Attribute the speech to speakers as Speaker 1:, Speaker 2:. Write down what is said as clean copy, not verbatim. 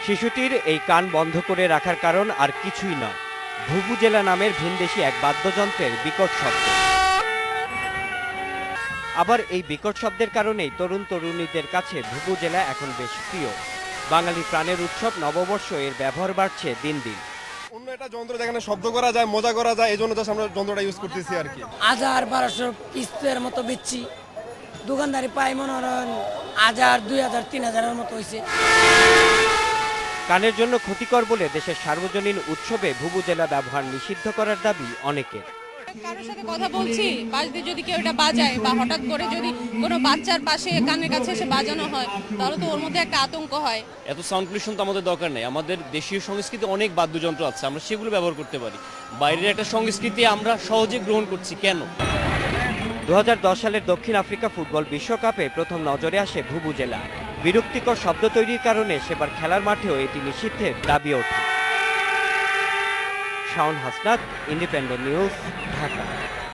Speaker 1: শিশুটির এই কান বন্ধ করে রাখার কারণ আর কিছুই নয়, ভুভুজেলা নামের ভিনদেশি এক বাদ্যযন্ত্রের বিকট শব্দ। আবার এই বিকট শব্দের কারণেই তরুণ তরুণীদের কাছে ভুভুজেলা এখন বেশ প্রিয়। বাঙালি প্রাণের উৎসব নববর্ষ এর ব্যবহার বাড়ছে দিন দিন।
Speaker 2: অন্য একটা যন্ত্র যেখানে শব্দ করা যায়, মজা করা যায়, এই জন্য তো আমরা যন্ত্রটা ইউজ করতেছি আর কি।
Speaker 3: 1000-1200 পিসের মতো বেচছি, দোকানদারি পাই মনে হয় 1000, 2000, 3000-এর মতো হয়েছে।
Speaker 1: কানের জন্য ক্ষতিকর বলে দেশের সার্বজনীন উৎসবে ভুভুজেলা ব্যবহার নিষিদ্ধ করার দাবি অনেকের।
Speaker 4: কারোর সাথে কথা বলছি, পাশ দিয়ে যদি কেউ এটা বাজায় বা হঠাৎ করে যদি কোনো বাচ্চার পাশে কানের কাছে এসে বাজানো হয়, তাহলে তো ওর মধ্যে একটা আতঙ্ক হয়।
Speaker 5: এত সাউন্ড পলিউশন তো আমাদের দরকার নেই। আমাদের দেশীয় সংস্কৃতি অনেক বাদ্যযন্ত্র আছে, আমরা সেগুলো ব্যবহার করতে পারি। বাইরের একটা সংস্কৃতি আমরা সহজে গ্রহণ করছি কেন?
Speaker 1: 2010 সালের দক্ষিণ আফ্রিকা ফুটবল বিশ্বকাপে প্রথম নজরে আসে ভুভুজেলা। বিরক্তিকর শব্দ তৈরির কারণে সেবার খেলার মাঠেও এটি নিষিদ্ধের দাবি ওঠে। Shaon Hasnat, independent news, Dhaka.